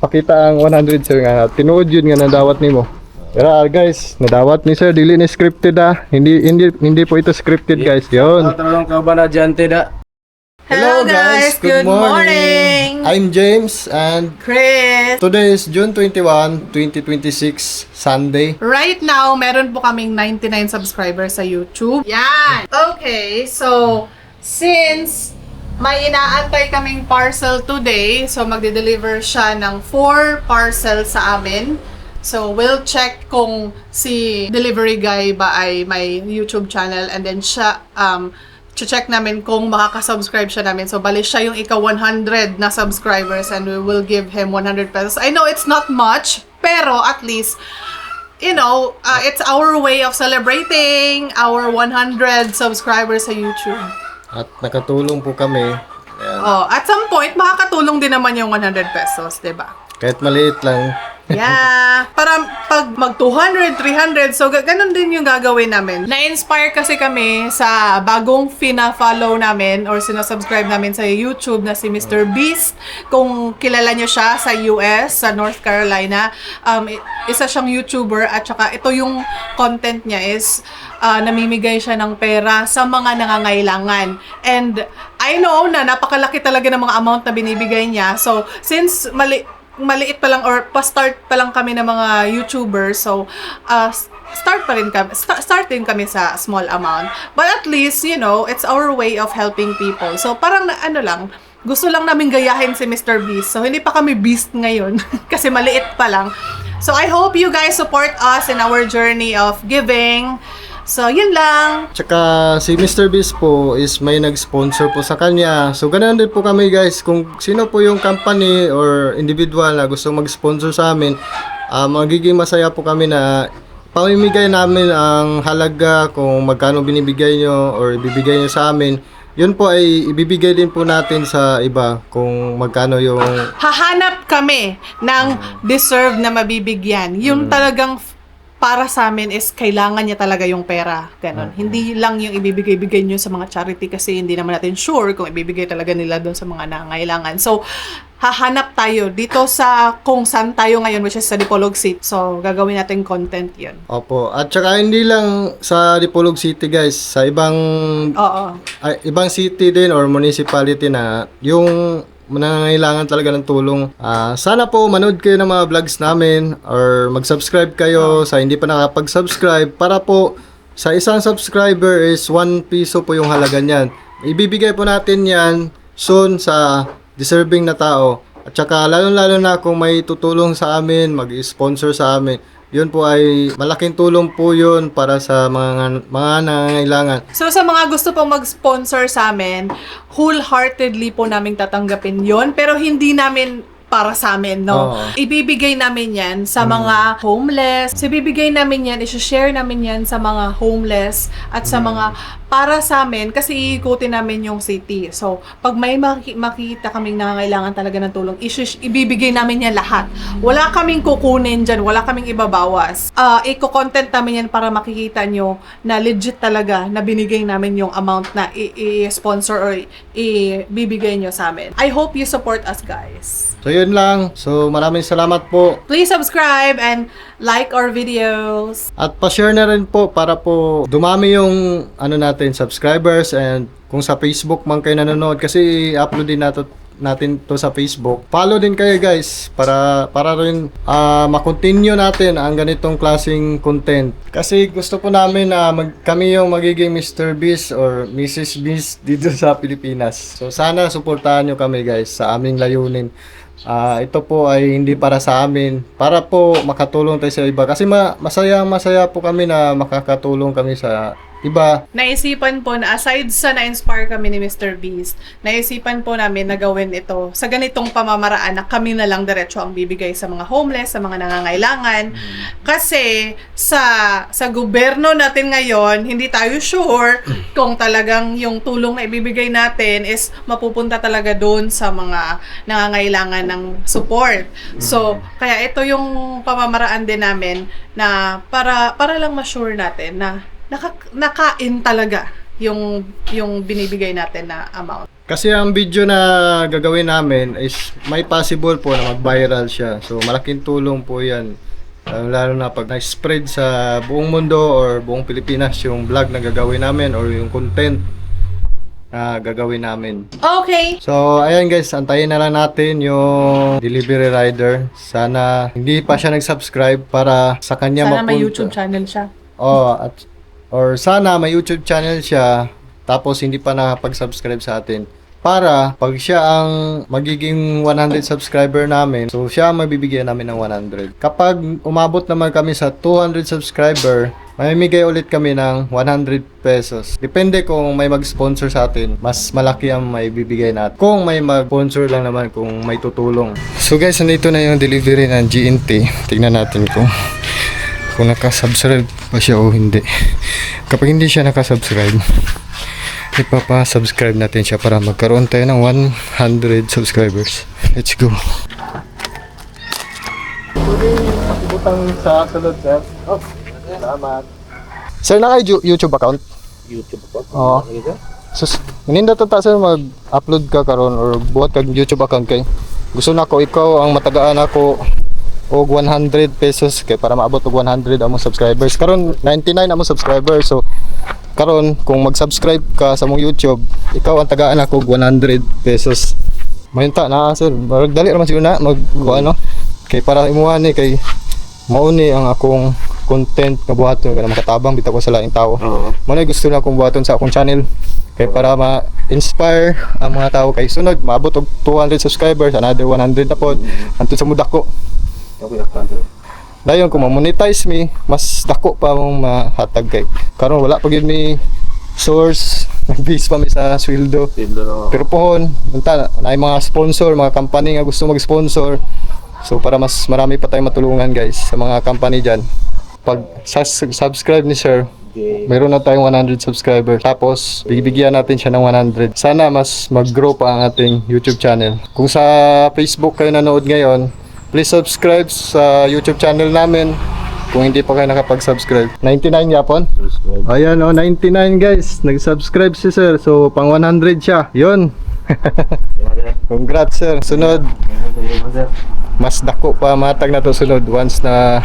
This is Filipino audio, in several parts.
pakita ang 100 sir nga tinuod yun nga nadawat nimo. Pero guys, nadawat ni sir dili ni scripted hindi po ito scripted guys. Yon. Tarong ka ba na dyan, Teda? Hello guys, good morning. I'm James and Chris. today is June 21, 2026, Sunday. Right now, meron po kaming 99 subscribers sa YouTube. Yan! Okay, so, since may inaantay kaming parcel today, so magde-deliver siya ng 4 parcels sa amin. So, we'll check kung si delivery guy ba ay may YouTube channel and then siya, check namin kung makaka-subscribe siya namin. So, bali siya yung ika-100 na subscribers and we will give him 100 pesos. I know it's not much, pero at least, you know, it's our way of celebrating our 100 subscribers sa YouTube. At nakatulong po kami. Ayan. Oh, at some point, makakatulong din naman yung 100 pesos, 'di ba? Kahit maliit lang. Yeah. Para pag mag 200, 300, so ganun din yung gagawin namin. Na-inspire kasi kami sa bagong fina-follow namin or sinasubscribe namin sa YouTube na si Mr. Beast. Kung kilala nyo siya sa US, sa North Carolina, isa siyang YouTuber at saka ito yung content niya is namimigay siya ng pera sa mga nangangailangan. And I know na napakalaki talaga ng mga amount na binibigay niya. So, since maliit pa lang or pa-start pa lang kami ng mga YouTubers, so start din kami sa small amount, but at least you know it's our way of helping people. So parang ano lang, gusto lang namin gayahin si Mr. Beast, so hindi pa kami beast ngayon kasi maliit pa lang. So I hope you guys support us in our journey of giving. So, yun lang. Tsaka si Mr. Beast po is may nag-sponsor po sa kanya. So, ganoon din po kami guys. Kung sino po yung company or individual na gusto mag-sponsor sa amin, magiging masaya po kami na pamimigay namin ang halaga kung magkano binibigay nyo or ibibigay nyo sa amin. Yun po ay ibibigay din po natin sa iba kung magkano yung... Hahanap kami ng deserve na mabibigyan. Yung talagang para sa amin is kailangan niya talaga yung pera. Ganon. Hindi lang yung ibibigay-bigay nyo sa mga charity kasi hindi naman natin sure kung ibibigay talaga nila doon sa mga nangangailangan. So, hahanap tayo dito sa kung saan tayo ngayon, which is sa Dipolog City. So, gagawin natin content yun. Opo. At saka hindi lang sa Dipolog City guys, sa ibang ibang city din or municipality na yung nangangailangan talaga ng tulong. Sana po manood kayo ng mga vlogs namin or mag-subscribe kayo sa hindi pa nakapag-subscribe para po sa isang subscriber is 1 piso po yung halaga niyan. Ibibigay po natin yan soon sa deserving na tao. At saka lalo-lalo na kung may tutulong sa amin, mag-sponsor sa amin, yun po ay malaking tulong po yun para sa mga nangangailangan. So sa mga gusto pong mag-sponsor sa amin, wholeheartedly po namin tatanggapin yon, pero hindi namin para sa amin, no? Ibibigay namin yan sa mga homeless. So, ibibigay namin yan, i-share namin yan sa mga homeless at sa mga para sa amin kasi iikutin namin yung city. So, pag may makita kaming nangangailangan talaga ng tulong, ibibigay namin yan lahat. Wala kaming kukunin dyan, wala kaming ibabawas. Iko-content namin yan para makikita nyo na legit talaga na binigay namin yung amount na i-sponsor or ibibigay nyo sa amin. I hope you support us, guys. So yun lang. So maraming salamat po. Please subscribe and like our videos. At pa-share na rin po para po dumami yung natin subscribers, and kung sa Facebook man kayo nanonood kasi upload din natin to sa Facebook. Follow din kayo guys para rin ma-continue natin ang ganitong klaseng content. Kasi gusto po namin na kami yung magiging Mr. Beast or Mrs. Beast dito sa Pilipinas. So sana suportahan nyo kami guys sa aming layunin. Ito po ay hindi para sa amin, para po makatulong tayo sa iba kasi masaya po kami na makakatulong kami sa iba. Naisipan po na aside sa na-inspire kami ni Mr. Beast, naisipan po namin na gawin ito sa ganitong pamamaraan na kami na lang diretso ang bibigay sa mga homeless, sa mga nangangailangan. Kasi sa gobyerno natin ngayon, hindi tayo sure kung talagang yung tulong na ibibigay natin is mapupunta talaga doon sa mga nangangailangan ng support. So, kaya ito yung pamamaraan din namin na para lang ma-sure natin na nakain talaga yung binibigay natin na amount. Kasi ang video na gagawin namin is may possible po na mag-viral siya. So malaking tulong po yan. Lalo na pag na-spread sa buong mundo or buong Pilipinas yung vlog na gagawin namin or yung content na gagawin namin. Okay. So ayan guys, antayin na lang natin yung delivery rider. Sana hindi pa siya nag-subscribe para sa kanya Sana may mapunta. YouTube channel siya. Or sana may YouTube channel siya tapos hindi pa nakapag-subscribe sa atin. Para pag siya ang magiging 100 subscriber namin, so siya ang mabibigyan namin ng 100. Kapag umabot naman kami sa 200 subscriber, mamimigay ulit kami ng 100 pesos. Depende kung may mag-sponsor sa atin, mas malaki ang may bibigay natin. Kung may mag-sponsor lang naman, kung may tutulong. So guys, nandito na yung delivery ng GNT. Tignan natin kung nakasubscribe pa siya o hindi. Kapag hindi siya nakasubscribe, ipapa-subscribe natin siya para magkaroon tayo ng 100 subscribers. Let's go. Pakibutang sa sunod, sir. Oh, salamat. Sir, naka-YouTube account? YouTube po. Oo. Sus, maninda to ta, sir, mag-upload ka karon or buhat kag YouTube account kay. Gusto na ko ikaw ang matagaan ako og 100 pesos kay para maabot og 100 among subscribers. Karon 99 among subscribers. So karon kung mag-subscribe ka sa mong YouTube, ikaw ang tagaan ako og 100 pesos. Mayunta na sir, marag dali ra man siguro na mag ano kay para imuha ni kay mauni ang akong content nga buhaton kana makatabang bitaw ko sa laing tao. Mo na gusto na akong buhaton sa akong channel kay para ma-inspire ang mga tao kay sunod maabot og 200 subscribers, another 100 na pod antud sa mudak ko. Dayon kung ma-monetize mi, mas dako pa mong mahatag kay. Karon wala pa gyud mi source, nag-base pa mi sa sweldo. Pero pohon, unta na mga sponsor, mga company nga gusto mag-sponsor. So para mas marami pa tayong matulungan guys sa mga company diyan. Pag subscribe ni sir, meron na tayong 100 subscribers. Tapos bibigyan natin siya ng 100. Sana mas mag-grow pa ang ating YouTube channel. Kung sa Facebook kayo nanood ngayon, please subscribe sa YouTube channel namin kung hindi pa kayo nakapag-subscribe. 99 yapon? Ayan o, 99 guys. Nag-subscribe si sir. So, pang 100 siya. Yun. Congrats sir. Sunod. Mas dako pa matag na to sunod once na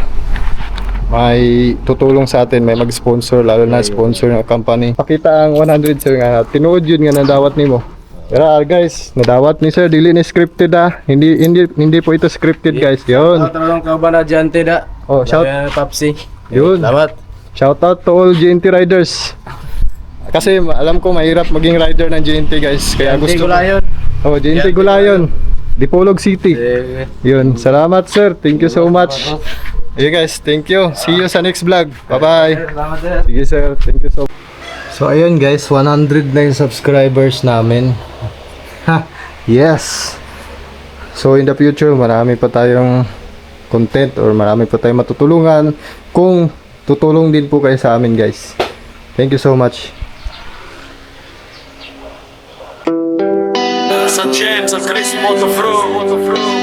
may tutulong sa atin, may mag-sponsor, lalo na sponsor ng company. Pakita ang 100 sir nga. Tinuod yun nga nadawat nimo. Pero guys, nadawat ni sir, dili ni scripted hindi po ito scripted guys. Yun. Tarong ka ba na Jante da? Oh, shout Papsi. yun. Salamat. Shout out to all GNT riders. Kasi alam ko mahirap maging rider ng GNT guys. Kaya gusto ko. Oh, GNT Gulayon. Dipolog City. Yun. Salamat sir. Thank you so much. Hey guys, thank you. See you sa next vlog. Bye-bye. Salamat sir. Sige sir, thank you so much. So ayun guys, 100 na yung subscribers namin. Ha, yes. So in the future, marami pa tayong content or marami pa tayong matutulungan kung tutulong din po kayo sa amin guys. Thank you so much. Sa James, sa Chris Motofro.